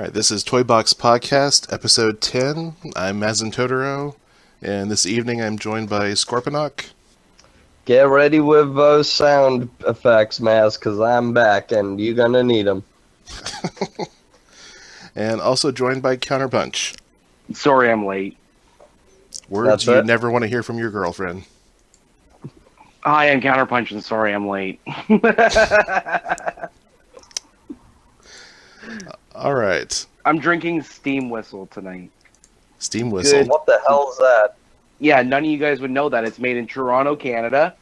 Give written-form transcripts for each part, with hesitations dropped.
All right, this is Toybox Podcast, episode 10. I'm mazintotoro, and this evening I'm joined by Scorponok. Get ready with those sound effects, Maz, because I'm back, and you're gonna need them. And also joined by Counterpunch. Sorry I'm late. Words you never want to hear from your girlfriend. Hi, I'm Counterpunch, and sorry I'm late. All right. I'm drinking Steam Whistle tonight. Steam Whistle? What the hell's that? Yeah, none of you guys would know that. It's made in Toronto, Canada.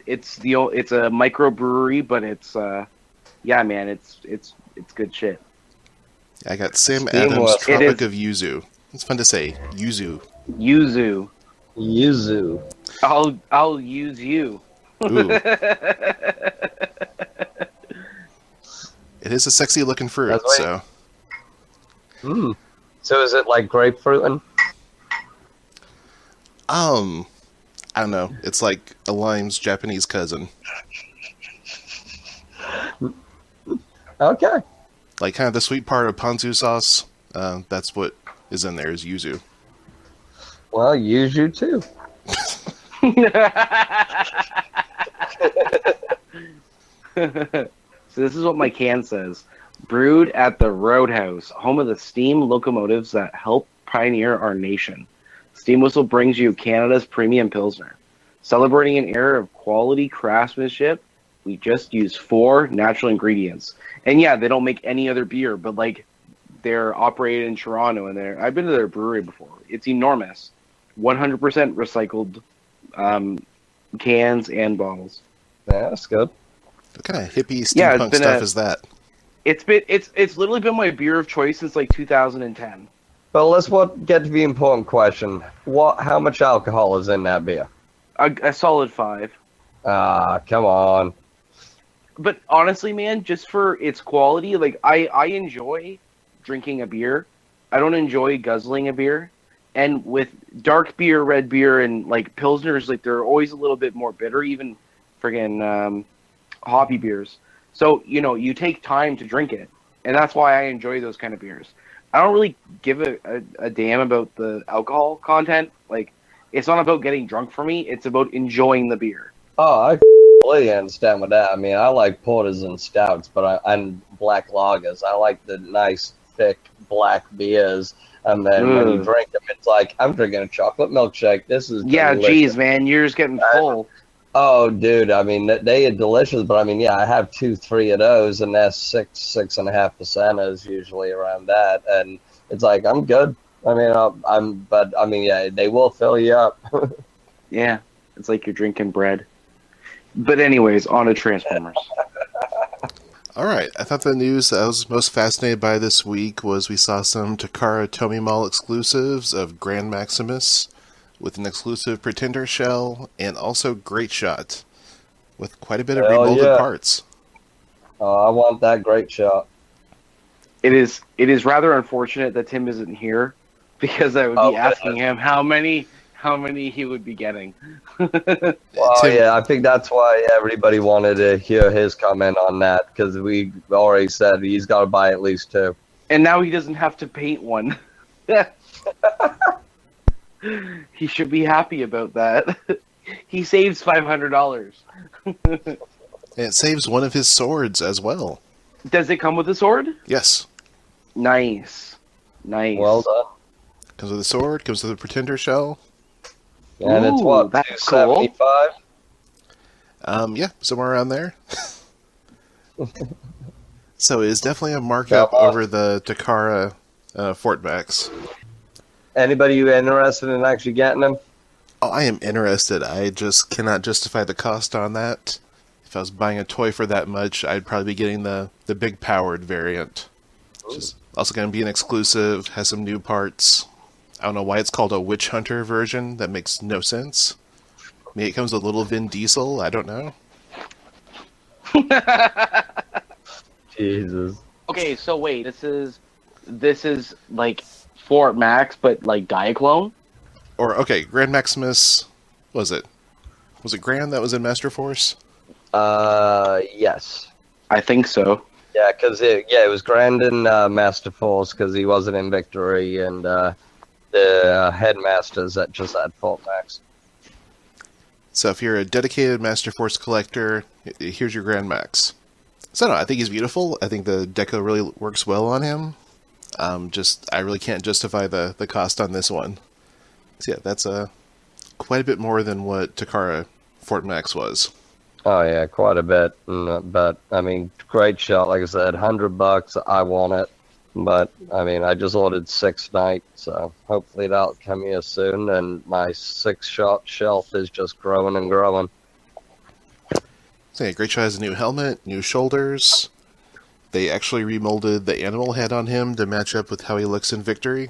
It's a microbrewery, but it's good shit. I got Sam Steam Adams' Whistle. Tropic of Yuzu. It's fun to say. Yuzu. Yuzu. I'll use you. Ooh. It is a sexy looking fruit, so. So is it like grapefruit? I don't know. It's like a lime's Japanese cousin. Okay. Like kind of the sweet part of ponzu sauce. That's what is in there is yuzu. Well, use you too. So this is what my can says. Brewed at the Roadhouse, home of the steam locomotives that help pioneer our nation. Steam Whistle brings you Canada's premium Pilsner. Celebrating an era of quality craftsmanship, we just use 4 natural ingredients. And yeah, they don't make any other beer, but like they're operated in Toronto, and I've been to their brewery before. It's enormous. 100% recycled cans and bottles. Yeah, that's good. What kind of hippie steampunk stuff is that? It's literally been my beer of choice since like 2010. But let's get to the important question. How much alcohol is in that beer? A solid 5. Come on. But honestly, man, just for its quality, like I enjoy drinking a beer. I don't enjoy guzzling a beer. And with dark beer, red beer, and like Pilsners, like they're always a little bit more bitter, even friggin' hoppy beers. So, you take time to drink it. And that's why I enjoy those kind of beers. I don't really give a damn about the alcohol content. Like, it's not about getting drunk for me. It's about enjoying the beer. Oh, I completely understand with that. I mean, I like porters and stouts, and black lagers. I like the nice, thick, black beers. And then when you drink them, it's like, I'm drinking a chocolate milkshake. This is delicious. Geez, man, you're just getting full. Oh, dude, I mean, they are delicious, but I mean, yeah, I have 2-3 of those, and that's 6.5% is usually around that, and it's like, I'm good. I mean, yeah, they will fill you up. Yeah, it's like you're drinking bread. But anyways, on to Transformers. All right, I thought the news I was most fascinated by this week was we saw some Takara Tomy Mall exclusives of Grand Maximus, with an exclusive Pretender shell, and also Great Shot, with quite a bit of remolded parts. Oh, I want that Great Shot. It is rather unfortunate that Tim isn't here, because I would be asking him how many he would be getting. Well, yeah, I think that's why everybody wanted to hear his comment on that, because we already said he's got to buy at least 2. And now he doesn't have to paint one. He should be happy about that. He saves $500. And it saves one of his swords as well. Does it come with a sword? Yes. Nice. Well done. Comes with a sword, comes with a Pretender shell. And it's what, that's $275? Cool. Yeah, somewhere around there. So it is definitely a markup over the Takara Fortbacks. Anybody you interested in actually getting them? Oh, I am interested. I just cannot justify the cost on that. If I was buying a toy for that much, I'd probably be getting the big powered variant. Which is also going to be an exclusive, has some new parts. I don't know why it's called a Witch Hunter version. That makes no sense. Maybe it comes with a little Vin Diesel. I don't know. Jesus. Okay, so wait, this is like Fort Max, but like Diaclone? Or, okay, Grand Maximus, was it Grand that was in Master Force? Yes. I think so. Yeah, because it was Grandin Master Force because he wasn't in Victory, and the headmasters that just had Fort Max. So if you're a dedicated Master Force collector, here's your Grand Max. So no, I think he's beautiful. I think the deco really works well on him. I really can't justify the cost on this one. So yeah, that's quite a bit more than what Takara Fort Max was. Oh yeah, quite a bit. But I mean, great shot. Like I said, $100. I want it. But I mean, I just ordered 6 tonight, so hopefully that'll come here soon. And my 6-shot shelf is just growing and growing. So yeah, Great Shot has a new helmet, new shoulders. They actually remolded the animal head on him to match up with how he looks in Victory.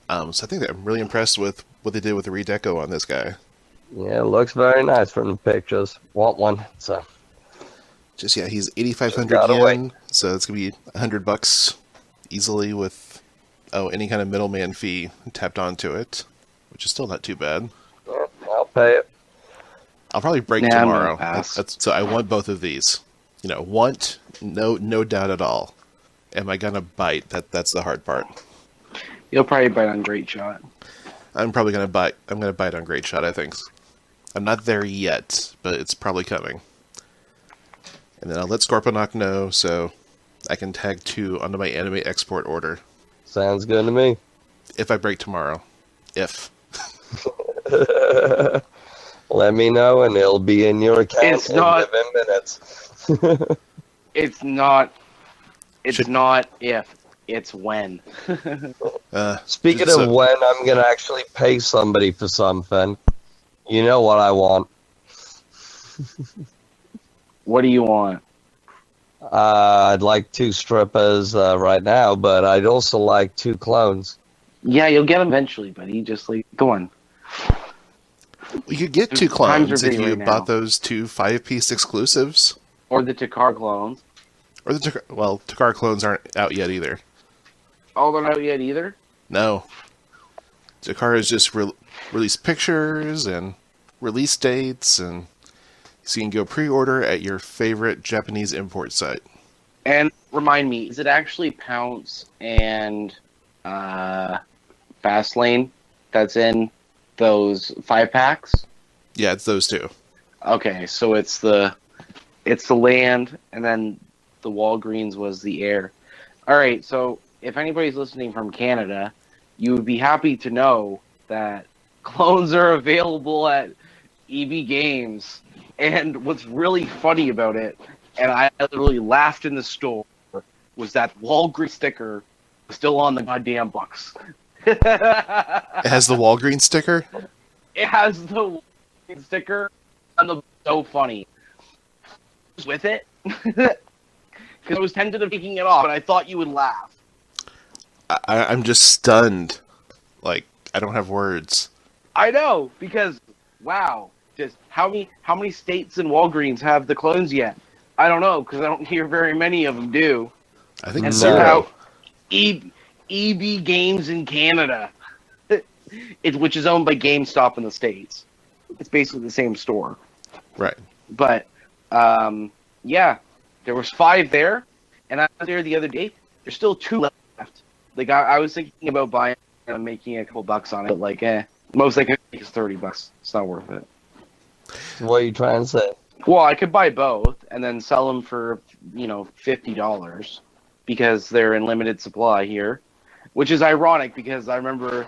So I think I'm really impressed with what they did with the redeco on this guy. Yeah, it looks very nice from the pictures. Want one? So Just yeah, he's 8,500 Gotta yen, so it's gonna be $100 easily with any kind of middleman fee tapped onto it, which is still not too bad. yeah, I'll pay it. I'll probably break Nah, I'm gonna tomorrow. pass. So I want both of these. No doubt at all. Am I gonna bite? That's the hard part. You'll probably bite on Great Shot. I'm probably gonna bite. I'm gonna bite on Great Shot, I think. I'm not there yet, but it's probably coming. And then I'll let Scorponok know so I can tag 2 onto my anime export order. Sounds good to me. If I break tomorrow. If. Let me know, and it'll be in your account It's in not- minutes. It's not. It's Should- not if. It's when. Speaking So- of when I'm gonna actually pay somebody for something, you know what I want? What do you want? I'd like 2 strippers right now, but I'd also like 2 clones. Yeah, you'll get them eventually, buddy. Just like, go on. You could get 2 Times are clones if big you right now. bought those 2 5-piece exclusives. Or the Takar clones. Or the Takara clones aren't out yet either. Oh, they're not out yet either? No. Takara's just released pictures and release dates, and so you can go pre-order at your favorite Japanese import site. And remind me, is it actually Pounce and Fastlane that's in those 5-packs? Yeah, it's those 2. Okay, so it's the land, and then the Walgreens was the air. All right, so if anybody's listening from Canada, you would be happy to know that clones are available at EB Games. And what's really funny about it, and I literally laughed in the store, was that Walgreens sticker was still on the goddamn box. It has the Walgreens sticker? It has the Walgreens sticker on the so funny. With it, because I was tempted of taking it off, but I thought you would laugh. I'm just stunned. Like, I don't have words. I know, because wow, just how many states and Walgreens have the clones yet? I don't know, because I don't hear very many of them do. I think And it's No. somehow EB Games in Canada, which is owned by GameStop in the States. It's basically the same store. Right. But yeah, there was 5 there, and I was there the other day. There's still 2 left. Like I was thinking about buying and making a couple bucks on it, but like, most likely it's $30. It's not worth it. What are you trying to say? Well, I could buy both and then sell them for $50 because they're in limited supply here, which is ironic because I remember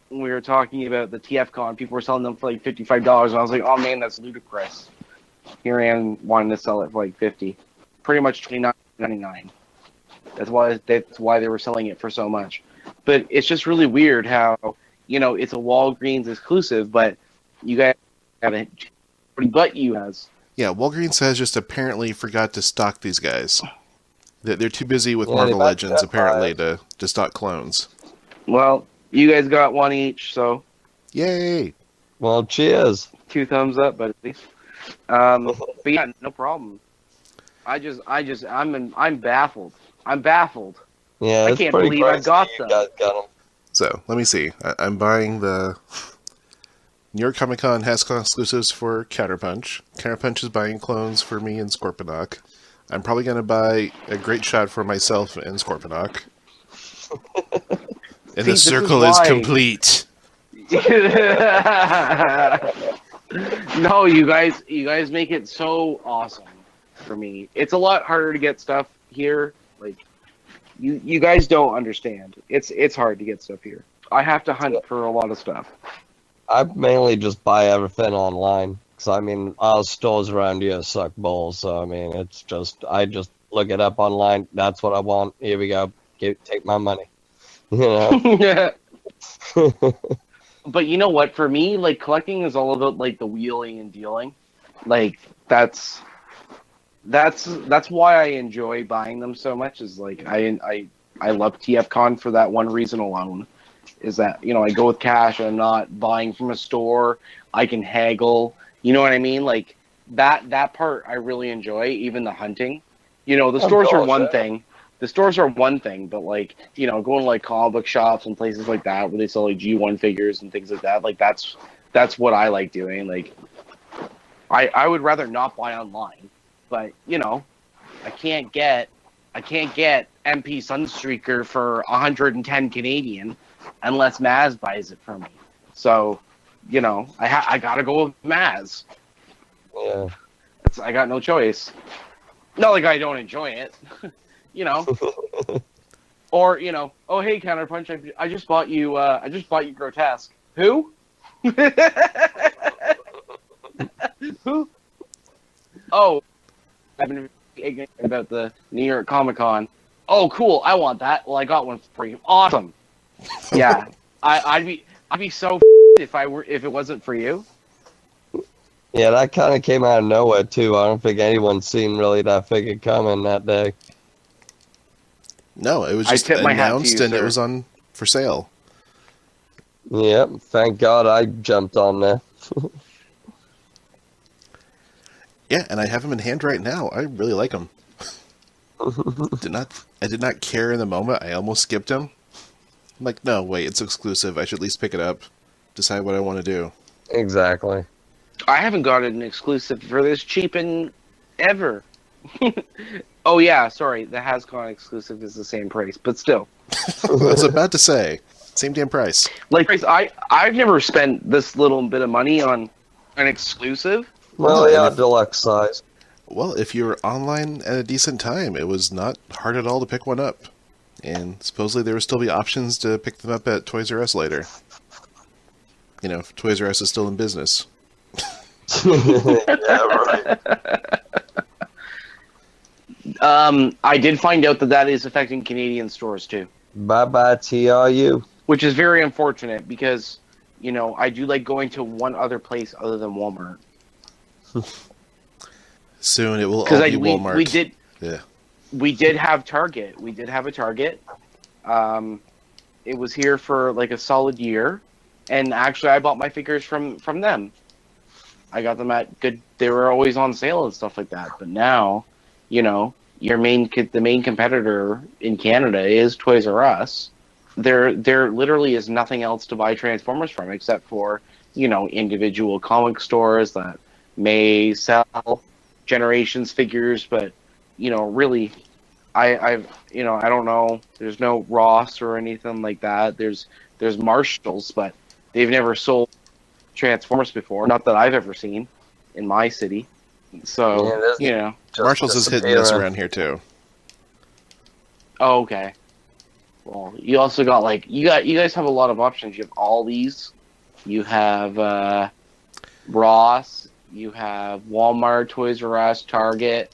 when we were talking about the TFCon, people were selling them for like $55, and I was like, oh man, that's ludicrous. Here I am wanting to sell it for like $50, pretty much $29.99. That's why they were selling it for so much. But it's just really weird how it's a Walgreens exclusive, but you guys haven't. But you has. Yeah, Walgreens has just apparently forgot to stock these guys. They're too busy with Yeah, Marvel they Legends, got apparently, to stock clones. Well, you guys got 1 each, so Yay! Well, cheers. 2 thumbs up, buddy. But yeah, no problem. I'm baffled. I'm baffled. Yeah, I it's can't pretty believe I crazy got you them. guys got them. So, let me see. I'm buying the New York Comic Con has exclusives for Counterpunch. Counterpunch is buying clones for me and Scorponok. I'm probably going to buy a great shot for myself and Scorponok. And the circle is complete. No, you guys make it so awesome for me. It's a lot harder to get stuff here. Like, you guys don't understand. It's hard to get stuff here. I have to hunt for a lot of stuff. I mainly just buy everything online. Because, I mean, all stores around here suck balls. So, I mean, it's just, I just look it up online. That's what I want. Here we go. Take my money. You know? But you know what? For me, like, collecting is all about, like, the wheeling and dealing. Like, that's why I enjoy buying them so much. Is like I love TFCon for that one reason alone. Is that, you know, I go with cash. I'm not buying from a store. I can haggle. You know what I mean? Like that part I really enjoy. Even the hunting. You know, the stores are one thing. The stores are one thing, but like, you know, going to like comic book shops and places like that where they sell like G1 figures and things like that. Like that's what I like doing. Like I would rather not buy online. But, you know, I can't get MP Sunstreaker for 110 Canadian unless Maz buys it for me. So, you know, I gotta go with Maz. Yeah. I got no choice. Not like I don't enjoy it, you know. Or, you know, oh hey Counterpunch, I just bought you Grotesque. Who? Who? Oh. I've been ignorant about the New York Comic Con. Oh, cool! I want that. Well, I got one for you. Awesome. Yeah, I'd be so if it wasn't for you. Yeah, that kind of came out of nowhere too. I don't think anyone's seen really that figure coming that day. No, it was just announced and it was on for sale. Yep, thank God I jumped on there. Yeah, and I have them in hand right now. I really like them. I did not care in the moment. I almost skipped them. I'm like, no, wait, it's exclusive. I should at least pick it up, decide what I want to do. Exactly. I haven't got an exclusive for this cheap in ever. Oh yeah, sorry, the HasCon exclusive is the same price, but still. I was about to say, same damn price. Like, I've never spent this little bit of money on an exclusive. Well, yeah, deluxe size. Well, if you were online at a decent time, it was not hard at all to pick one up. And supposedly there will still be options to pick them up at Toys R Us later. You know, if Toys R Us is still in business. Yeah, right. I did find out that is affecting Canadian stores too. Bye-bye, TRU. Which is very unfortunate because, you know, I do like going to one other place other than Walmart. Soon it will all be Walmart. We did have Target. We did have a Target. It was here for like a solid year, and actually I bought my figures from them. I got them at good. They were always on sale and stuff like that. But now, you know, the main competitor in Canada is Toys R Us. There literally is nothing else to buy Transformers from except for, you know, individual comic stores that may sell Generations figures, but, you know, really, I don't know. There's no Ross or anything like that. There's Marshalls, but they've never sold Transformers before. Not that I've ever seen in my city. So, yeah, you know, Marshalls is hit and miss around here too. Oh, okay. Well, you also got like you guys have a lot of options. You have all these. You have Ross. You have Walmart, Toys R Us, Target.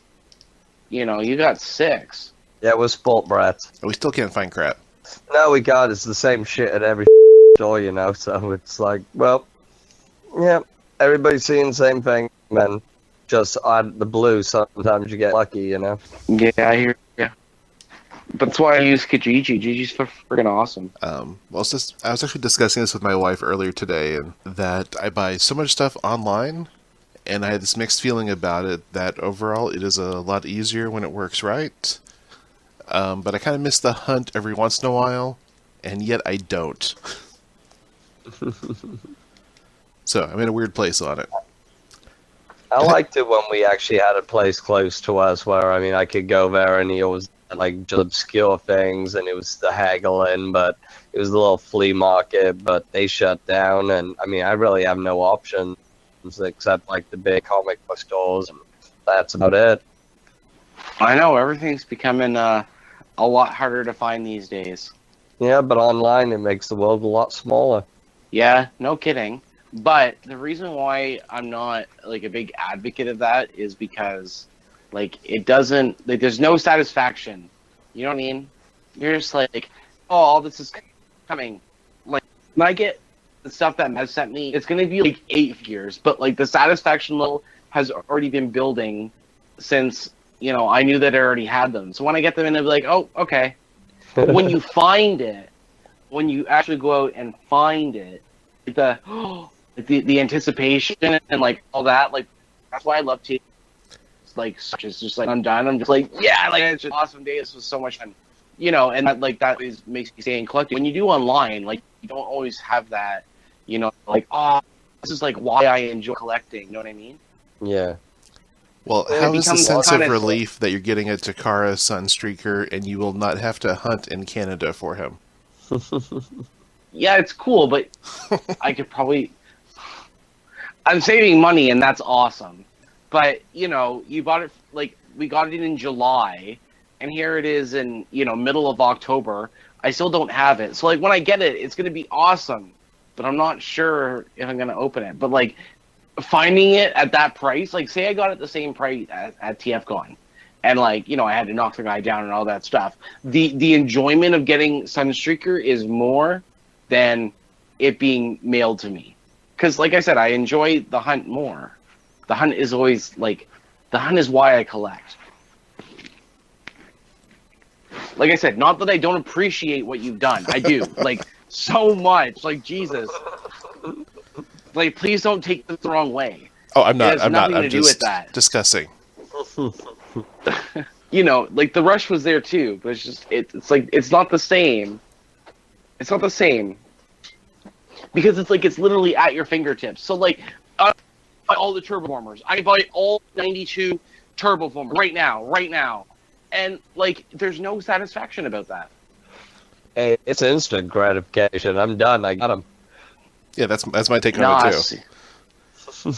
You know, you got 6. Yeah, we're spoilt brats. We still can't find crap. No, we got it's the same shit at every store, you know. So it's like, well, yeah, everybody's seeing the same thing, man. Just out of the blue, sometimes you get lucky, you know. Yeah, I hear you. That's why I use Kijiji. Gigi's freaking awesome. Well, I was actually discussing this with my wife earlier today, and that I buy so much stuff online, and I had this mixed feeling about it, that overall it is a lot easier when it works right. But I kind of miss the hunt every once in a while, and yet I don't. So I'm in a weird place on it. I liked it when we actually had a place close to us where, I mean, I could go there and he always had, like, just obscure things, and it was the haggling, but it was a little flea market, but they shut down, and, I mean, I really have no options except, like, the big comic book stores, and that's about it. I know, everything's becoming a lot harder to find these days. Yeah, but online it makes the world a lot smaller. Yeah, no kidding. But the reason why I'm not like a big advocate of that is because like it doesn't like there's no satisfaction. You know what I mean? You're just like, oh, all this is coming. Like when I get the stuff that Mez sent me, it's gonna be like 8 years, but like the satisfaction level has already been building since I knew that I already had them. So when I get them in, I'll be like, oh, okay. But when you find it, when you actually go out and find it, the anticipation and like all that, like that's why I love TV. It's like such as just like I'm done. I'm just like, yeah, like it's just an awesome day. This was so much fun, and that always makes me stay in collecting. When you do online, like you don't always have that, like this is like why I enjoy collecting. You know what I mean? Yeah. Well, how is the sense of relief that you're getting a Takara Sunstreaker and you will not have to hunt in Canada for him? Yeah, it's cool, but I could probably... I'm saving money, and that's awesome. But, you bought it, like, we got it in July, and here it is in, middle of October. I still don't have it. So, like, when I get it, it's going to be awesome. But I'm not sure if I'm going to open it. But, like, finding it at that price, like, say I got it the same price at TFCon. And, like, I had to knock the guy down and all that stuff. The enjoyment of getting Sunstreaker is more than it being mailed to me. Because, like I said, I enjoy the hunt more. The hunt is always, like, the hunt is why I collect. Like I said, not that I don't appreciate what you've done. I do. Like, so much. Like, Jesus. Like, please don't take this the wrong way. Oh, I'm not. I'm just discussing. Like the rush was there too, but it's just it's like it's not the same. It's not the same because it's like it's literally at your fingertips. So like, I buy all the turboformers. I buy all 92 turboformers right now, and like there's no satisfaction about that. Hey, it's instant gratification. I'm done. I got them. Yeah, that's my take on it too.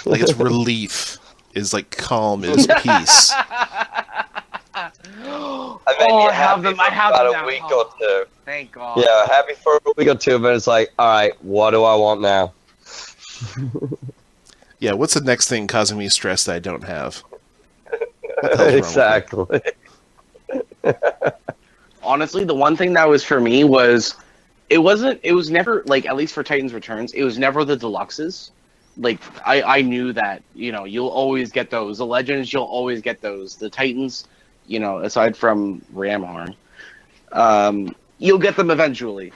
Like it's relief. Is like calm is peace. I have them. I have about a week or two. Thank God. Yeah, happy for a week or two, but it's like, all right, what do I want now? Yeah, what's the next thing causing me stress that I don't have? Exactly. Honestly, the one thing that was for me was it was never like, at least for Titans Returns, it was never the deluxes. Like I knew that you'll always get those. The Legends, you'll always get those. The Titans, aside from Ramhorn, you'll get them eventually.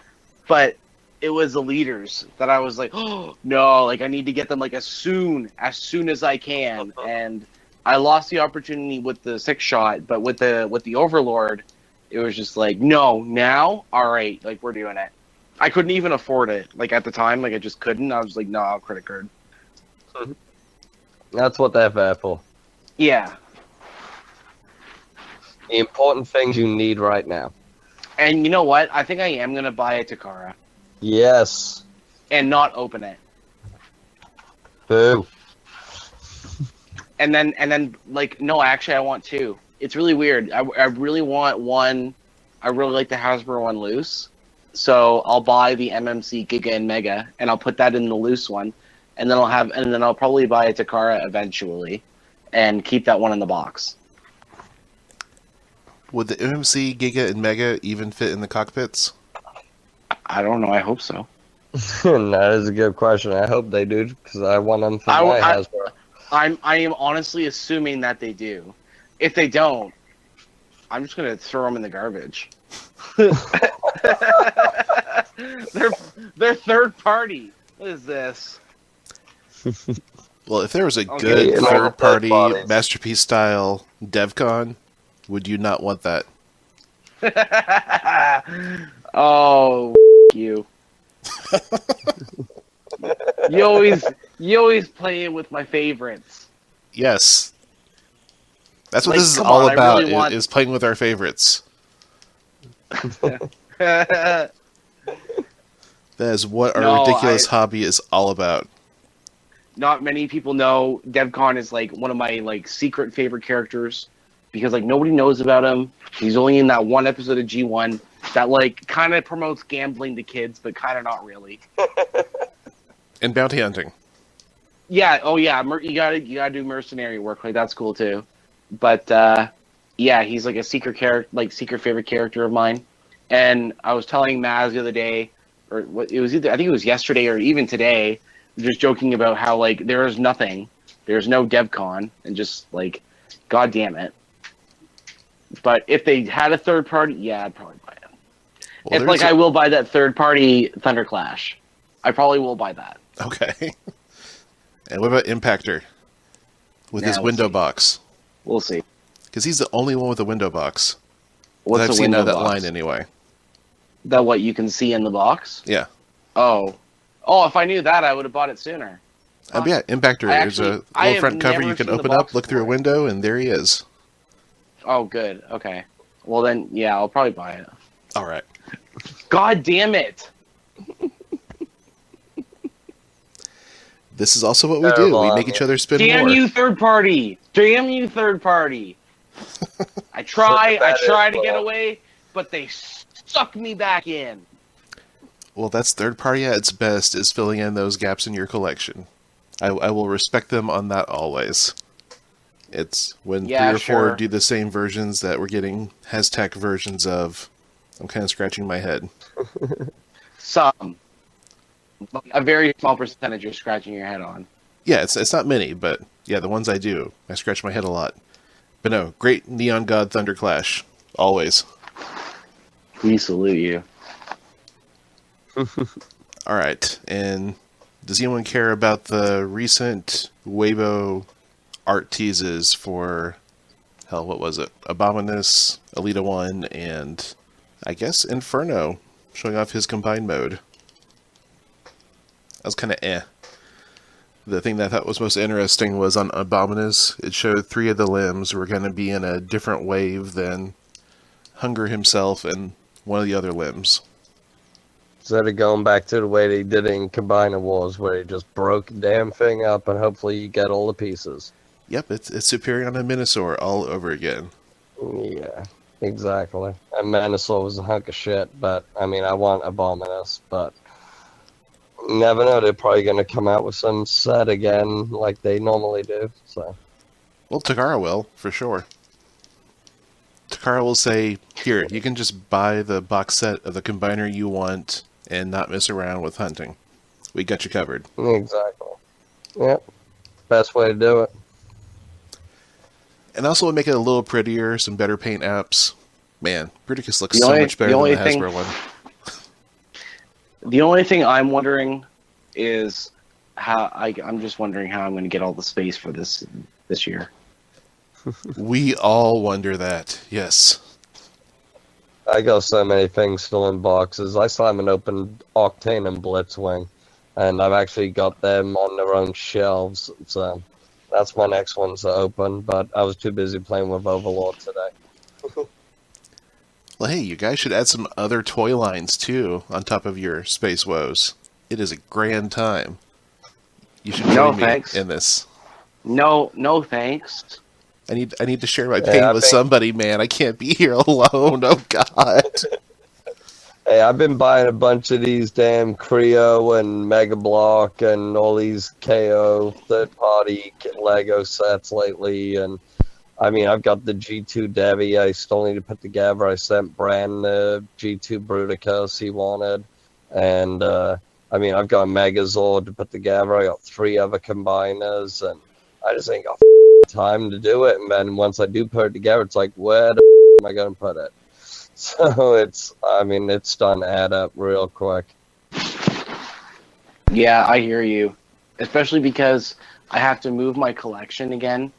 But it was the leaders that I was like, oh no, like I need to get them like as soon as I can. And I lost the opportunity with the 6-shot, but with the Overlord, it was just like, no, now, all right, like we're doing it. I couldn't even afford it. Like at the time, like I just couldn't. I was like, no, I'll credit card. That's what they're there for. Yeah. The important things you need right now. And you know what? I think I am going to buy a Takara. Yes. And not open it. Boo. And then, like, no, actually, I want two. It's really weird. I really want one. I really like the Hasbro one loose. So I'll buy the MMC Giga and Mega, and I'll put that in the loose one. And then I'll probably buy a Takara eventually, and keep that one in the box. Would the MMC Giga and Mega even fit in the cockpits? I don't know. I hope so. That is a good question. I hope they do, because I want them for my Hasbro. I am honestly assuming that they do. If they don't, I'm just gonna throw them in the garbage. They're third party. What is this? Well, if there was a good third-party Masterpiece-style DevCon, would you not want that? Oh, you. You always play it with my favorites. Yes. That's what Like, this is come all on, I about, really want- is playing with our favorites. That is what our No, ridiculous hobby is all about. Not many people know DevCon is like one of my like secret favorite characters because like nobody knows about him. He's only in that one episode of G1 that like kind of promotes gambling to kids, but kind of not really. And bounty hunting. Yeah. Oh yeah. You gotta do mercenary work. Like that's cool too. But yeah, he's like a secret character, like secret favorite character of mine. And I was telling Maz the other day, or what it was either I think it was yesterday or even today, just joking about how like there is nothing, there's no DevCon, and just like, god damn it. But if they had a third party, yeah, I'd probably buy it. Well, It's like I will buy that third party Thunderclash. I probably will buy that. Okay. And what about Impactor? With his we'll window see. box. We'll see. Because he's the only one with a window box. What's that I've a seen out window of that box? line anyway. That what you can see in the box? Yeah. Oh, if I knew that, I would have bought it sooner. Yeah, Impactor. There's a I little have front cover never you can seen the open up, box look through a for it. window, and there he is. Oh, good. Okay. Well then, yeah, I'll probably buy it. All right. God damn it! This is also what we do. We make each other spend Damn more. you, third party! Damn you, third party! I try to get away, but they suck me back in. Well, that's third party at its best, is filling in those gaps in your collection. I will respect them on that always. It's when 3 or 4 sure. do the same versions that we're getting Hashtag versions of. I'm kind of scratching my head. Some. A very small percentage you're scratching your head on. Yeah, it's not many, but yeah, the ones I do, I scratch my head a lot. But no, great Neon God Thunderclash. Always. We salute you. Alright, and does anyone care about the recent Weibo art teases for, hell, what was it? Abominus, Alita 1, and I guess Inferno, showing off his combined mode. That was kind of eh. The thing that I thought was most interesting was on Abominus, it showed 3 of the limbs were going to be in a different wave than Hunger himself and one of the other limbs. Instead of going back to the way they did it in Combiner Wars, where they just broke the damn thing up and hopefully you get all the pieces. Yep, it's Superion and Minosaur all over again. Yeah, exactly. And Manosaur was a hunk of shit, but, I mean, I want Abominus, but you never know, they're probably going to come out with some set again like they normally do, so. Well, Takara will, for sure. Takara will say, here, you can just buy the box set of the combiner you want and not mess around with hunting. We got you covered. Exactly. Yep. Best way to do it. And also would make it a little prettier, some better paint apps. Man, Bruticus looks The so only- much better the than only the thing- Hasbro one. The only thing I'm wondering is how I'm just wondering how I'm going to get all the space for this year. We all wonder that, yes. I got so many things still in boxes. I still haven't opened Octane and Blitzwing, and I've actually got them on their own shelves, so that's my next one to open, but I was too busy playing with Overlord today. Well, hey, you guys should add some other toy lines, too, on top of your Space Woes. It is a grand time. You should No, join me thanks. in this. No thanks. I need to share my Yeah, pain I with think- somebody, man. I can't be here alone. Oh, God. Hey, I've been buying a bunch of these damn Creo and Mega Block and all these KO third-party Lego sets lately, and I mean, I've got the G2 Devi I still need to put together. I sent Brand the G2 Bruticus he wanted, and I mean, I've got a Megazord to put together. I got 3 other combiners, and I just ain't got time to do it. And then once I do put it together, it's like, where the am I going to put it? So it's starting to add up real quick. Yeah, I hear you. Especially because I have to move my collection again.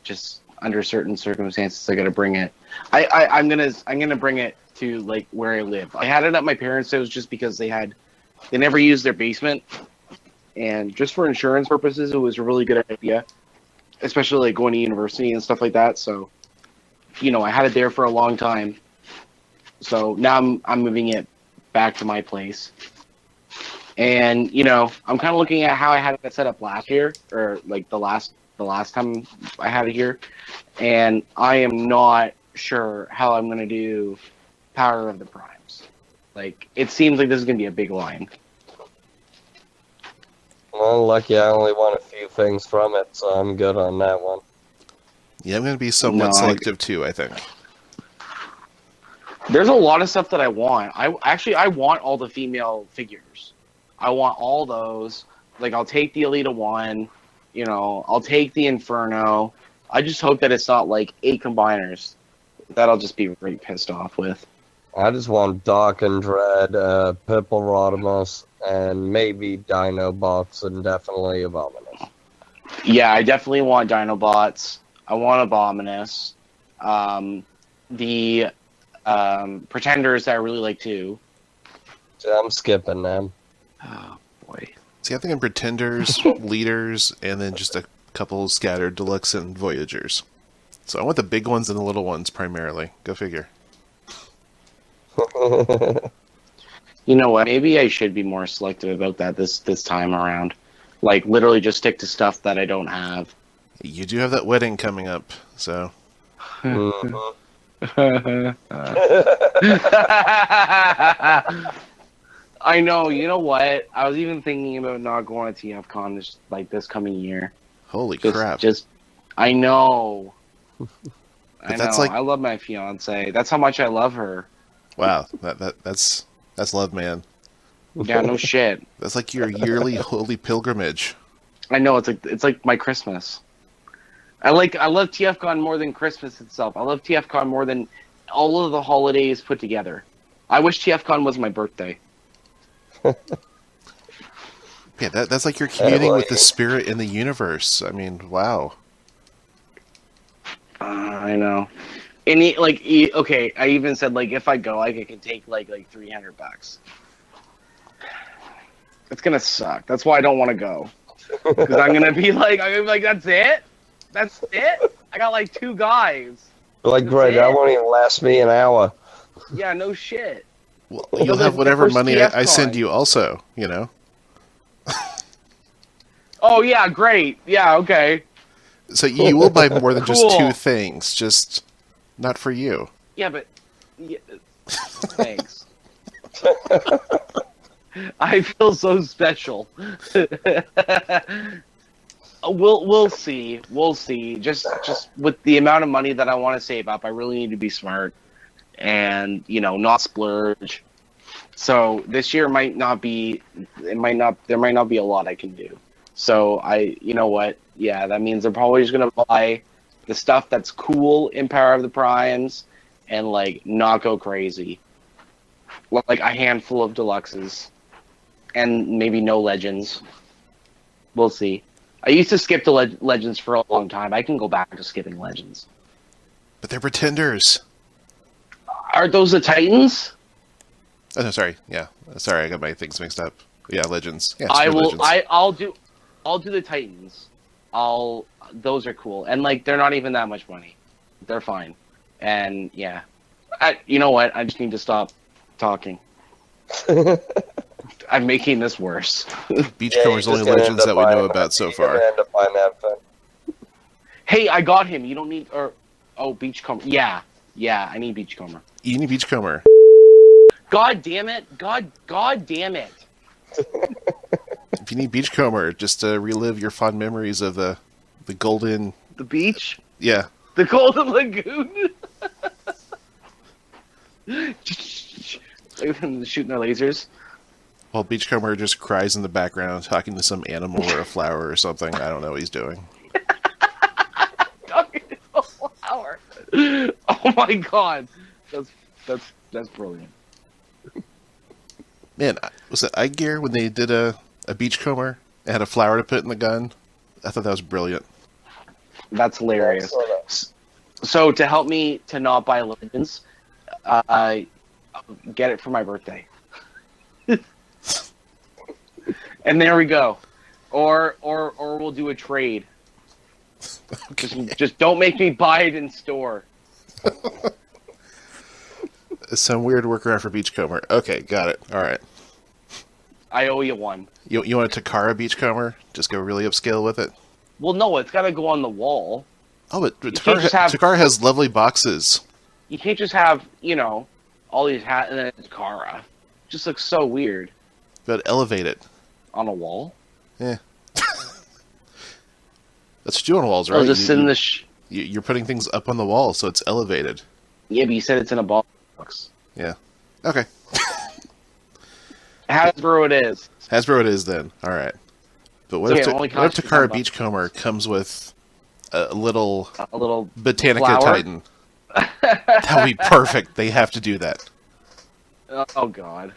Just under certain circumstances, I got to bring it. I'm gonna bring it to like where I live. I had it at my parents' house just because they never used their basement, and just for insurance purposes, it was a really good idea especially like going to university and stuff like that. So, you know, I had it there for a long time. So now I'm moving it back to my place. And, you know, I'm kind of looking at how I had it set up last year, or like the last time I had it here. And I am not sure how I'm going to do Power of the Primes. Like, it seems like this is going to be a big line. Well, lucky I only want a few things from it, so I'm good on that one. Yeah, I'm going to be somewhat selective too, I think. There's a lot of stuff that I want. I want all the female figures. I want all those. Like, I'll take the Alita 1. You know, I'll take the Inferno. I just hope that it's not like 8 combiners. That I'll just be really pissed off with. I just want Doc and Dread, Purple Rodimus, and maybe Dinobots, and definitely Abominus. Yeah, I definitely want Dinobots. I want Abominus. The Pretenders I really like too. So I'm skipping them. Oh boy. See, I'm thinking Pretenders, Leaders, and then just a couple scattered Deluxe and Voyagers. So I want the big ones and the little ones primarily. Go figure. You know what? Maybe I should be more selective about that this time around. Like, literally just stick to stuff that I don't have. You do have that wedding coming up, so... I know, you know what? I was even thinking about not going to TFCon this coming year. Holy crap. I know. That's like... I love my fiance. That's how much I love her. Wow, that's love, man. Yeah, no shit. That's like your yearly holy pilgrimage. I know, it's like my Christmas. I love TFCon more than Christmas itself. I love TFCon more than all of the holidays put together. I wish TFCon was my birthday. Yeah, that's like you're communing with the spirit in the universe. I mean, wow. I know. Okay, I even said, like, if I go, like, I can take, like $300. It's gonna suck. That's why I don't want to go. Because I'm gonna be like, that's it? That's it? I got, like, 2 guys. Like, great, that won't even last me an hour. Yeah, no shit. Well, you'll have whatever money I send you also, you know? Oh, yeah, great. Yeah, okay. So you will buy more than just 2 things, just not for you. Yeah, but... Yeah, thanks. I feel so special. We'll see. We'll see. Just with the amount of money that I want to save up, I really need to be smart and, you know, not splurge. So this year there might not be a lot I can do. So you know what? Yeah, that means I'm probably just gonna buy the stuff that's cool in Power of the Primes and, like, not go crazy. Like a handful of deluxes and maybe no legends. We'll see. I used to skip the legends for a long time. I can go back to skipping legends. But they're Pretenders. Are those the Titans? Oh, no, sorry. Yeah, sorry, I got my things mixed up. Yeah, legends. Yeah, Legends. I'll do the Titans. Those are cool, and, like, they're not even that much money. They're fine, and yeah. You know what? I just need to stop talking. I'm making this worse. Beachcomber's only legends that we know about so far. Hey, I got him. You don't need Beachcomber. Yeah, I need Beachcomber. You need Beachcomber. God damn it! God damn it! If you need Beachcomber, just relive your fond memories of the golden... The beach? Yeah. The Golden Lagoon? Shooting their lasers. While Beachcomber just cries in the background, talking to some animal or a flower or something. I don't know what he's doing. Talking to a flower. Oh my god. That's brilliant. Man, was it Eye Gear when they did a Beachcomber and had a flower to put in the gun? I thought that was brilliant. That's hilarious. So to help me to not buy legends, get it for my birthday. And there we go. Or we'll do a trade. Just don't make me buy it in store. Some weird workaround for Beachcomber. Okay, got it. All right. I owe you one. You want a Takara Beachcomber? Just go really upscale with it? Well, no, it's got to go on the wall. Oh, but can't just have- Takara has lovely boxes. You can't just have, all these hats and then it's Takara. Just looks so weird. But elevate it. On a wall? Yeah. That's what you do on walls, right? I'll just sit in the... You're putting things up on the wall, so it's elevated. Yeah, but you said it's in a box. Yeah. Okay. Hasbro it is. Hasbro it is then. All right. But what if Takara Beachcomber comes with a little Botanica flower? Titan? That would be perfect. They have to do that. Oh, God.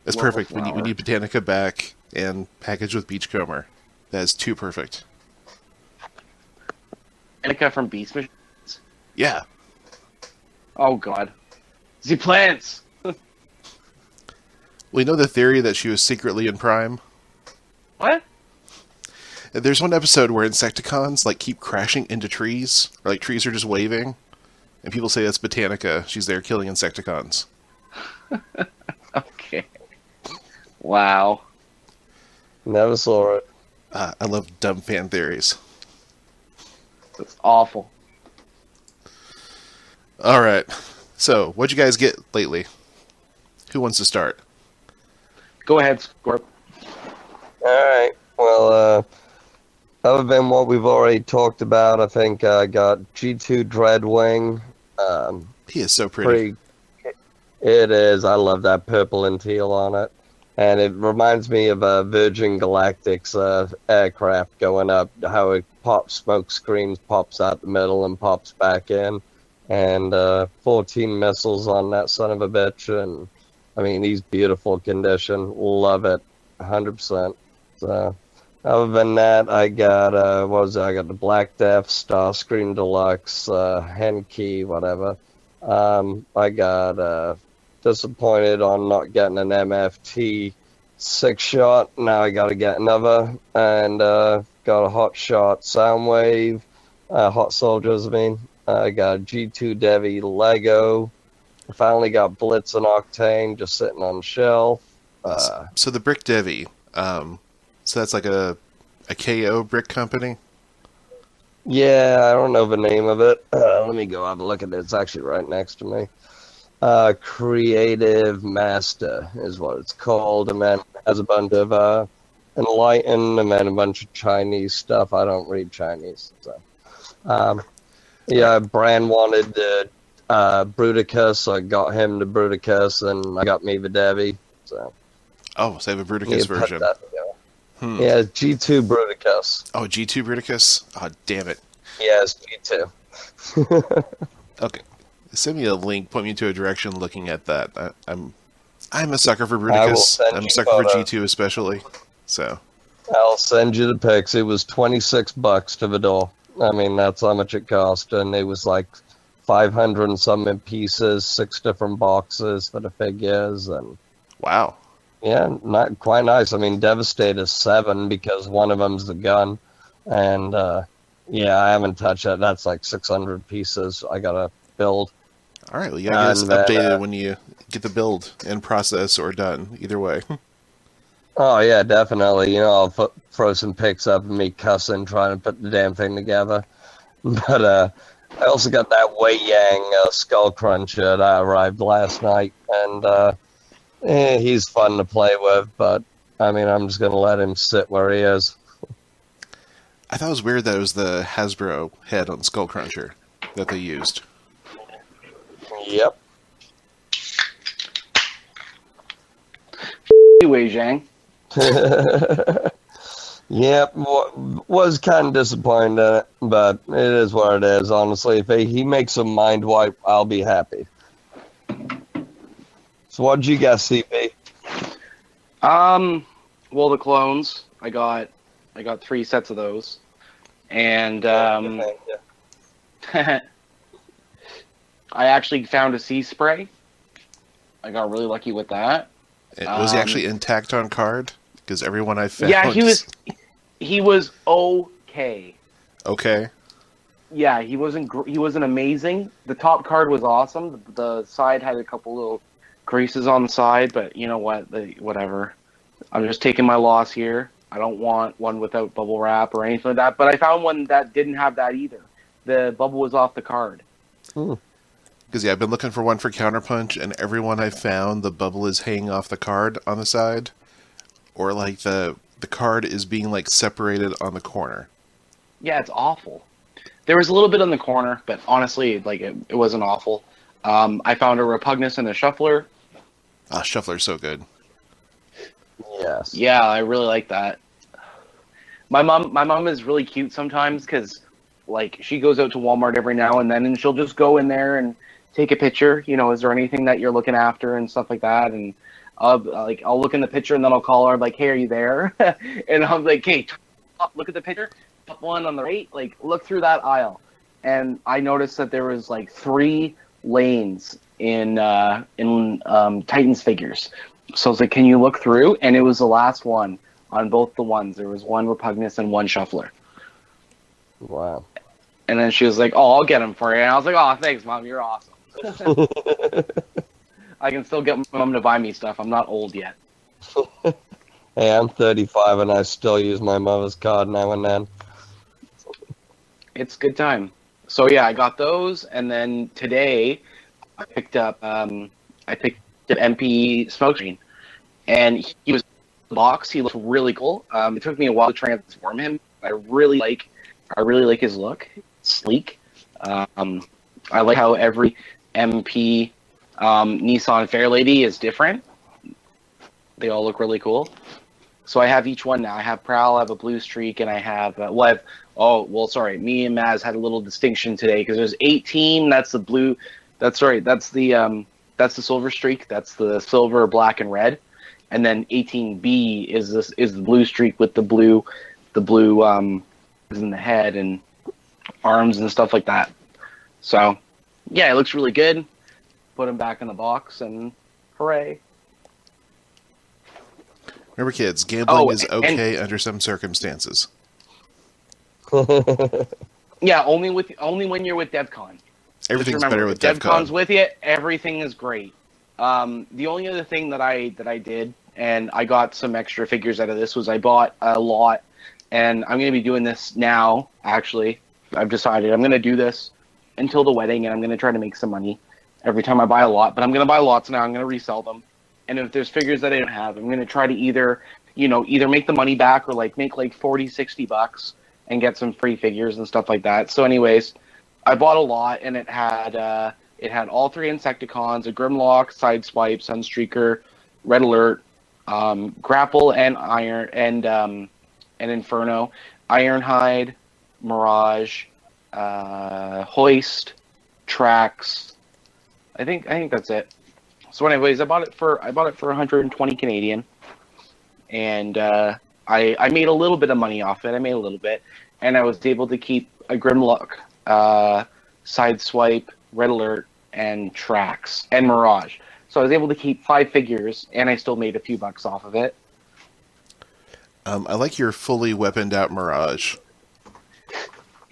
That's perfect. We need Botanica back and packaged with Beachcomber. That is too perfect. Botanica from Beast Machines? Yeah. Oh, God. The plants! We know the theory that she was secretly in Prime. What? There's one episode where Insecticons keep crashing into trees, or trees are just waving, and people say that's Botanica. She's there killing Insecticons. Okay. Wow. Never saw it. I love dumb fan theories. That's awful. All right. So, what'd you guys get lately? Who wants to start? Go ahead, Scorp. Alright, well, other than what we've already talked about, I think I got G2 Dreadwing. He is so pretty. It is. I love that purple and teal on it. And it reminds me of Virgin Galactic's aircraft going up, how it pops, smoke screens, pops out the middle and pops back in. And 14 missiles on that son of a bitch, and I mean, he's beautiful condition. Love it, 100%. So, other than that, I got I got the Black Death, Starscream Deluxe, Henke, whatever. I got disappointed on not getting an MFT 6-shot. Now I got to get another, and got a Hot Shot Soundwave, Hot Soldiers. I mean, I got G2 Devi Lego. I finally got Blitz and Octane just sitting on the shelf. So the Brick Devi, so that's like a KO brick company? Yeah, I don't know the name of it. Let me go have a look at it. It's actually right next to me. Creative Master is what it's called, and then it has a bunch of Enlighten, and then a bunch of Chinese stuff. I don't read Chinese. So, yeah, Brand wanted the Bruticus, so I got him the Bruticus, and I got me the Devi. So. Oh, so they have a Bruticus version. Yeah, it's G2 Bruticus. Oh, G2 Bruticus? Oh, damn it. Yeah, it's G2. Okay. Send me a link, point me to a direction looking at that. I'm a sucker for Bruticus. I'm a sucker for G2 especially. So I'll send you the pics. It was $26 to the door. I mean, that's how much it cost, and it was like 500 and some in pieces, 6 different boxes for the figures, and wow. Yeah, not quite nice. I mean, Devastator's 7 because one of them's the gun, and yeah, I haven't touched that. That's like 600 pieces I gotta build. All right, well, you gotta get us updated when you get the build in process or done. Either way. Oh yeah, definitely. You know, I'll throw some pics up of me cussing, trying to put the damn thing together. But I also got that Wei Yang Skull Cruncher that arrived last night, and he's fun to play with. But I mean, I'm just gonna let him sit where he is. I thought it was weird that it was the Hasbro head on Skull Cruncher that they used. Yep. Wei Zhang. Yep, was kind of disappointed in it, but it is what it is, honestly. If he makes a mind wipe, I'll be happy. So what did you guys see, B? Well, the clones. I got 3 sets of those. And I actually found a sea spray. I got really lucky with that. Was he actually intact on card? Because everyone I found... Yeah, he was okay. Okay. Yeah, he wasn't amazing. The top card was awesome. The side had a couple little creases on the side, but you know what? Whatever. I'm just taking my loss here. I don't want one without bubble wrap or anything like that. But I found one that didn't have that either. The bubble was off the card. Because I've been looking for one for Counterpunch, and every one I found, the bubble is hanging off the card on the side, or like the card is being like separated on the corner. Yeah, it's awful. There was a little bit on the corner, but honestly, like it wasn't awful. I found a Repugnus and a Shuffler. Shuffler's so good. Yes. Yeah, I really like that. My mom is really cute sometimes because, like, she goes out to Walmart every now and then, and she'll just go in there and take a picture. You know, is there anything that you're looking after and stuff like that? And I'll look in the picture and then I'll call her like, hey, are you there? And I'm like, hey, look at the picture. Top one on the right. Like, look through that aisle. And I noticed that there was like 3 lanes in Titans figures. So I was like, can you look through? And it was the last one on both the ones. There was one Repugnus and one Shuffler. Wow. And then she was like, oh, I'll get them for you. And I was like, oh, thanks, Mom. You're awesome. I can still get my mom to buy me stuff. I'm not old yet. Hey, I'm 35 and I still use my mother's card now and then. It's a good time. So yeah, I got those, and then today I picked up MP Smokescreen, and he was in the box. He looked really cool. It took me a while to transform him. I really like his look. It's sleek. I like how every MP Nissan Fairlady is different. They all look really cool. So I have each one now. I have Prowl, I have a Blue Streak, and I have me and Maz had a little distinction today because there's 18. That's the blue. That's right. That's the Silver Streak. That's the silver, black, and red. And then 18B is the Blue Streak with the blue is in the head and arms and stuff like that. So yeah, it looks really good. Put him back in the box and hooray. Remember, kids, gambling is okay under some circumstances. Yeah, only when you're with DevCon. Everything's better with DevCon. DevCon's with you, everything is great. The only other thing that I did, and I got some extra figures out of this, was I bought a lot, and I'm going to be doing this now, actually. I've decided I'm going to do this until the wedding, and I'm going to try to make some money every time I buy a lot. But I'm going to buy lots now. I'm going to resell them. And if there's figures that I don't have, I'm going to try to either make the money back or make like $40-$60 and get some free figures and stuff like that. So anyways, I bought a lot, and it had all 3 Insecticons, a Grimlock, Sideswipe, Sunstreaker, Red Alert, Grapple, and Iron and Inferno, Ironhide, Mirage, Hoist, Trax. I think that's it. So anyways, I bought it for 120 Canadian, and I made a little bit of money off it. I made a little bit, and I was able to keep a Grimlock, Sideswipe, Red Alert, and Trax, and Mirage. So I was able to keep 5 figures, and I still made a few bucks off of it. I like your fully weaponed out Mirage.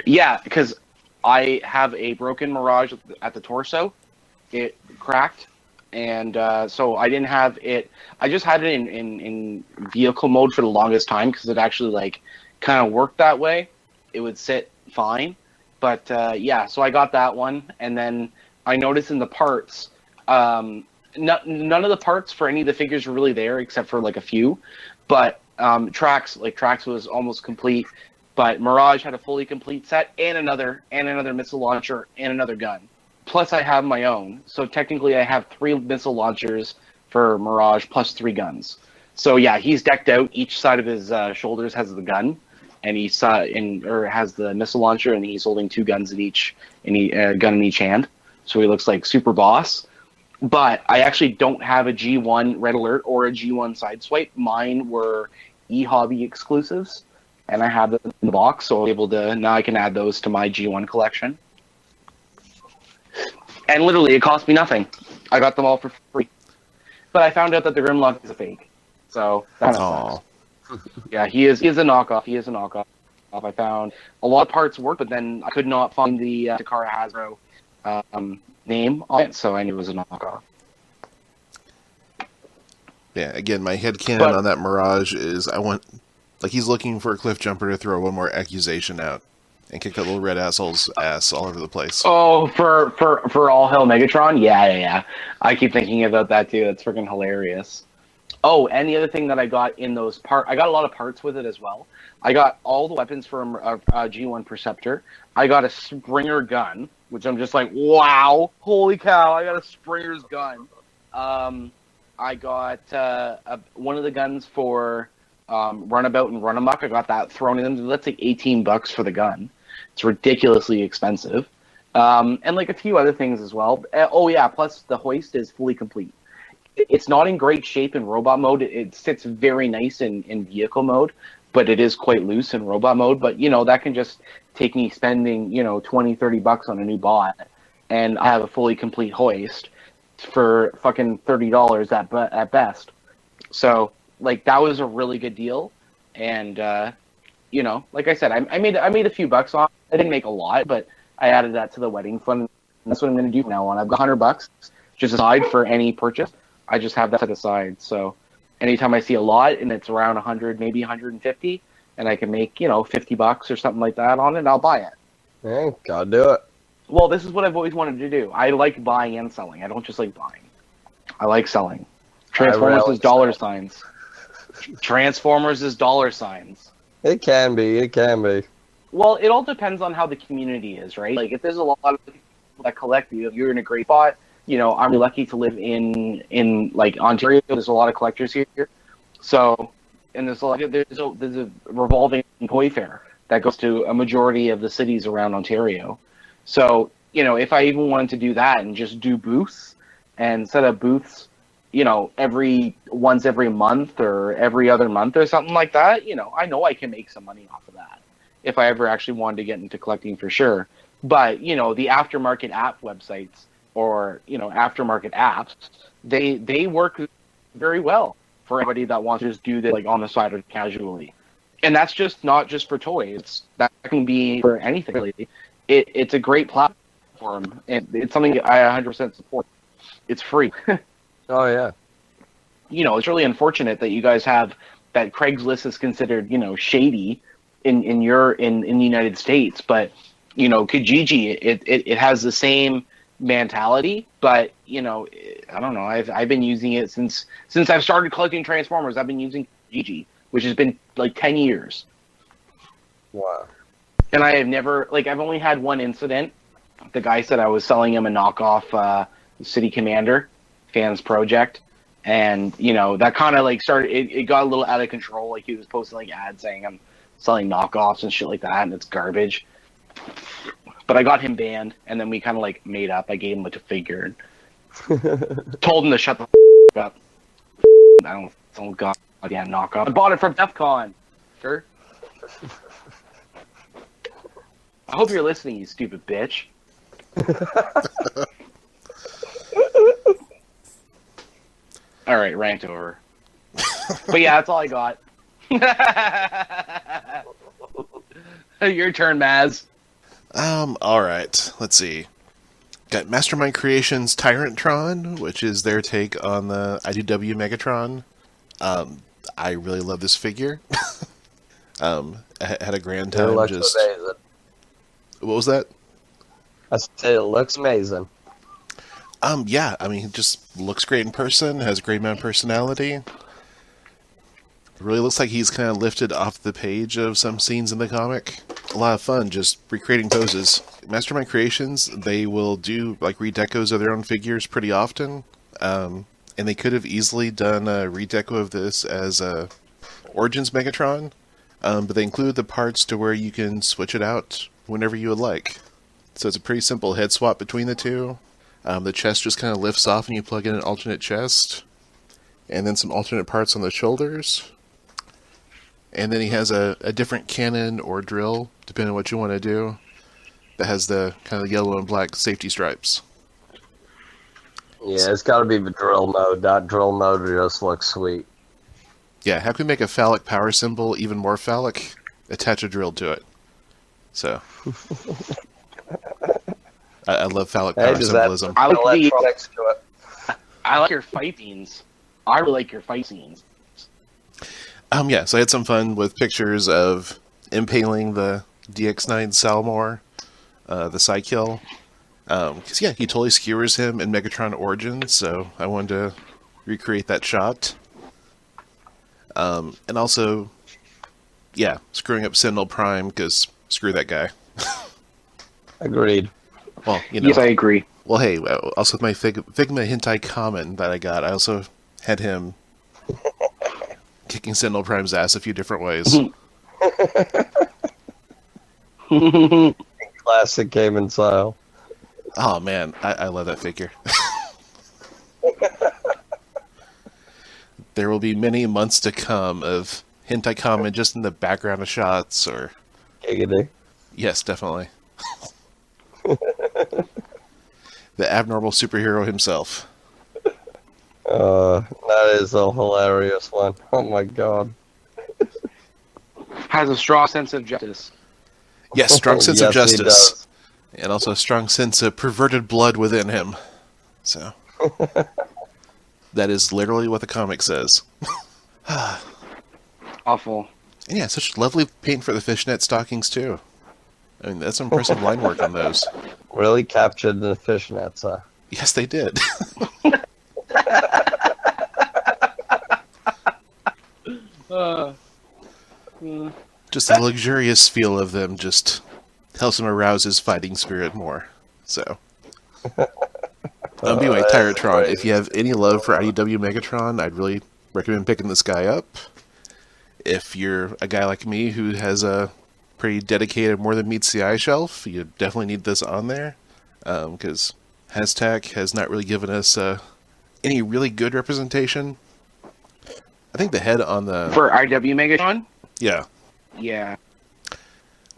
Yeah, because I have a broken Mirage at the torso. It cracked. And so I didn't have it. I just had it in vehicle mode for the longest time because it actually kind of worked that way. It would sit fine. But yeah, so I got that one, and then I noticed in the parts, none of the parts for any of the figures were really there except for a few. But Trax was almost complete. But Mirage had a fully complete set and another missile launcher and another gun. Plus, I have my own. So technically, I have 3 missile launchers for Mirage plus 3 guns. So yeah, he's decked out. Each side of his shoulders has the gun, and has the missile launcher, and he's holding 2 guns gun in each hand. So he looks like super boss. But I actually don't have a G1 Red Alert or a G1 Sideswipe. Mine were eHobby exclusives, and I have them in the box. So now I can add those to my G1 collection. And literally, it cost me nothing. I got them all for free. But I found out that the Grimlock is a fake. So, that kind of sucks. Yeah, he is a knockoff. I found a lot of parts worked, but then I could not find the Takara Hasbro name on it, so I knew it was a knockoff. Yeah, again, my headcanon on that Mirage is he's looking for a cliff jumper to throw one more accusation out and kick that little red asshole's ass all over the place. Oh, for All Hell Megatron? Yeah. I keep thinking about that too. That's freaking hilarious. Oh, and the other thing that I got in those parts, I got a lot of parts with it as well. I got all the weapons from G1 Perceptor. I got a Springer gun, which I'm just like, wow, holy cow, I got a Springer's gun. I got one of the guns for Runabout and Runamuck. I got that thrown in them. That's like $18 for the gun. It's ridiculously expensive. And like a few other things as well. Oh yeah, plus the hoist is fully complete. It's not in great shape in robot mode. It sits very nice in vehicle mode, but it is quite loose in robot mode. But, that can just take me spending, $20-$30 on a new bot. And I have a fully complete hoist for fucking $30 at best. So, like, that was a really good deal. And, like I said, I made a few bucks on it. I didn't make a lot, but I added that to the wedding fund. And that's what I'm going to do from now on. I've got $100 just aside for any purchase. I just have that set aside. So anytime I see a lot and it's around 100, maybe 150, and I can make, $50 or something like that on it, I'll buy it. Yeah, gotta do it. Well, this is what I've always wanted to do. I like buying and selling. I don't just like buying. I like selling. Transformers is dollar signs. Transformers is dollar signs. It can be. Well, it all depends on how the community is, right? Like, if there's a lot of people that collect you, if you're in a great spot, I'm really lucky to live in like Ontario. There's a lot of collectors here, so and there's a revolving toy fair that goes to a majority of the cities around Ontario. So if I even wanted to do that and just do booths and set up booths, once every month or every other month or something like that, I know I can make some money off of that if I ever actually wanted to get into collecting for sure. But the aftermarket app websites, or aftermarket apps, they work very well for anybody that wants to just do this like on the side or casually. And that's just not just for toys. That can be for anything really. It's a great platform, and it's something I 100% support. It's free. Oh yeah. It's really unfortunate that you guys have that Craigslist is considered in the United States, but Kijiji it has the same mentality, but I don't know. I've been using it since I've started collecting Transformers. I've been using Kijiji, which has been like 10 years. Wow. And I have never I've only had one incident. The guy said I was selling him a knockoff City Commander fans project, and that kind of started. It got a little out of control. Like he was posting ads saying I'm selling knockoffs and shit like that, and it's garbage. But I got him banned, and then we kind of made up. I gave him a figure and told him to shut the up. I don't some goddamn knockoff. I bought it from DEF CON. Sure. I hope you're listening, you stupid bitch. All right, rant over. But yeah, that's all I got. Your turn, Maz. All right. Let's see. Got Mastermind Creations Tyrantron, which is their take on the IDW Megatron. I really love this figure. I had a grand time. It looks amazing. What was that? I said it looks amazing. Yeah. I mean, he just looks great in person. Has a great amount of personality. It really looks like he's kind of lifted off the page of some scenes in the comic. A lot of fun just recreating poses. Mastermind Creations, they will do redecos of their own figures pretty often. And they could have easily done a redeco of this as a Origins Megatron. But they include the parts to where you can switch it out whenever you would like. So it's a pretty simple head swap between the two. The chest just kind of lifts off and you plug in an alternate chest. And then some alternate parts on the shoulders. And then he has a different cannon or drill, depending on what you want to do, that has the kind of yellow and black safety stripes. Yeah, it's got to be the drill mode. That drill mode just looks sweet. Yeah, how can we make a phallic power symbol even more phallic? attach a drill to it. So, I love phallic power symbolism. I like electronics to it. I like your fight scenes. I really like your fight scenes. Yeah, so I had some fun with pictures of impaling the DX9 Salmor, the Psykill. Because, he totally skewers him in Megatron Origins, so I wanted to recreate that shot. And also, screwing up Sentinel Prime, because screw that guy. Agreed. Well, Yes, I agree. Well, hey, also with my Figma Hentai Common that I got, I also had him kicking Sentinel Prime's ass a few different ways. Classic Cayman style. Oh, man, I love that figure. There will be many months to come of Hentai Common just in the background of shots, or... Giggity. Yes, definitely. The abnormal superhero himself. That is a hilarious one. Oh my god. Has a strong sense of justice. Yes, strong sense of Yes, he justice. does. And also a strong sense of perverted blood within him. So... That is literally what the comic says. Awful. And yeah, such lovely paint for the fishnet stockings, too. I mean, that's impressive line work on those. Really captured the fishnets, huh? Yes, they did. Just the luxurious feel of them just helps him arouse his fighting spirit more. So... anyway, Tyrantron, if you have any love for IDW Megatron, I'd really recommend picking this guy up. If you're a guy like me who has a pretty dedicated more than meets the eye shelf, you definitely need this on there. Because Hashtag has not really given us any really good representation. I think the head on the... For IW Megatron? Yeah. Yeah.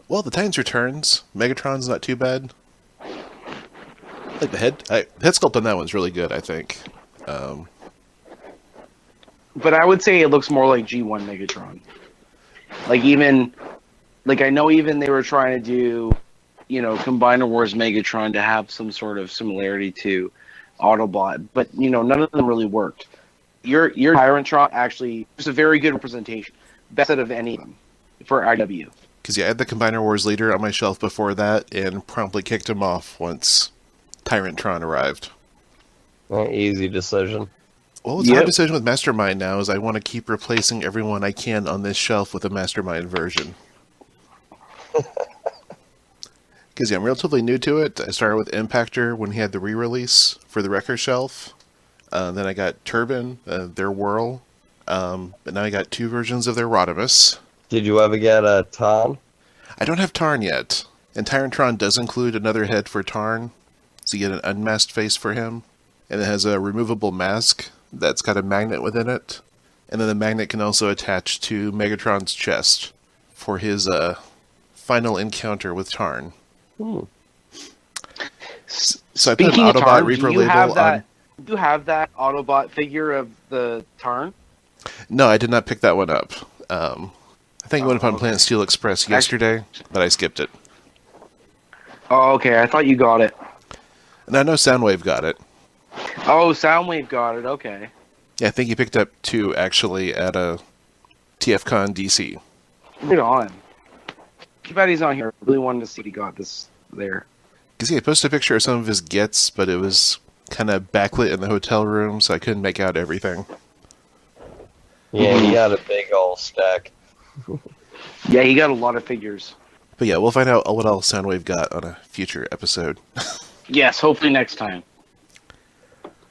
Well, the Titans Returns, Megatron's not too bad. Like the head sculpt on that one's really good, I think. But I would say it looks more like G1 Megatron. I know even they were trying to do, Combiner Wars Megatron to have some sort of similarity to Autobot, but none of them really worked. Your Tyrantron actually is a very good representation, best out of any of them for IW. Because I had the Combiner Wars leader on my shelf before that, and promptly kicked him off once Tyrantron arrived. Easy decision. Well, it's a hard decision with Mastermind now, is I want to keep replacing everyone I can on this shelf with a Mastermind version. Because I'm relatively new to it. I started with Impactor when he had the re-release for the Wrecker shelf. Then I got Turbine, their Whirl. But now I got two versions of their Rodimus. Did you ever get a Tarn? I don't have Tarn yet. And Tyrantron does include another head for Tarn. So you get an unmasked face for him. And it has a removable mask that's got a magnet within it. And then the magnet can also attach to Megatron's chest for his final encounter with Tarn. So I put an Autobot Tarn, Reaper label on... Do you have that Autobot figure of the Tarn? No, I did not pick that one up. I think it went up on Planet Steel Express yesterday, but I skipped it. Oh, okay. I thought you got it. And I know Soundwave got it. Oh, Soundwave got it. Okay. Yeah, I think he picked up two, actually, at a TFCon DC. Right on. Too bad he's on here. I really wanted to see if he got this there. Because he posted a picture of some of his gets, but it was kind of backlit in the hotel room, so I couldn't make out everything. Yeah, he got a big old stack. Yeah, he got a lot of figures. But yeah, we'll find out what else Soundwave got on a future episode. Yes, hopefully next time.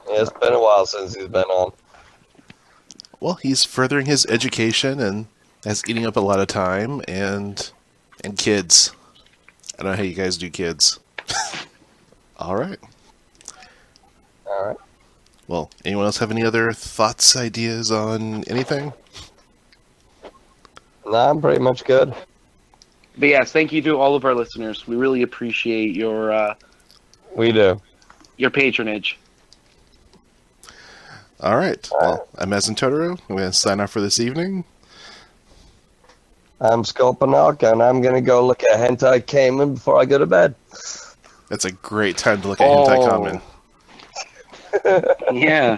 Yeah, it's been a while since he's been on. Well, he's furthering his education, and that's eating up a lot of time, and kids. I don't know how you guys do kids. Alright. Alright. Well, anyone else have any other thoughts, ideas on anything? Nah, I'm pretty much good. But yes, thank you to all of our listeners. We really appreciate your We do. your patronage. Alright. Well, I'm mazintotoro. I'm going to sign off for this evening. I'm Scorponok, and I'm gonna go look at Hentai Kamen before I go to bed. That's a great time to look at hentai common. Yeah.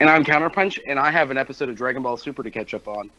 And I'm Counterpunch, and I have an episode of Dragon Ball Super to catch up on.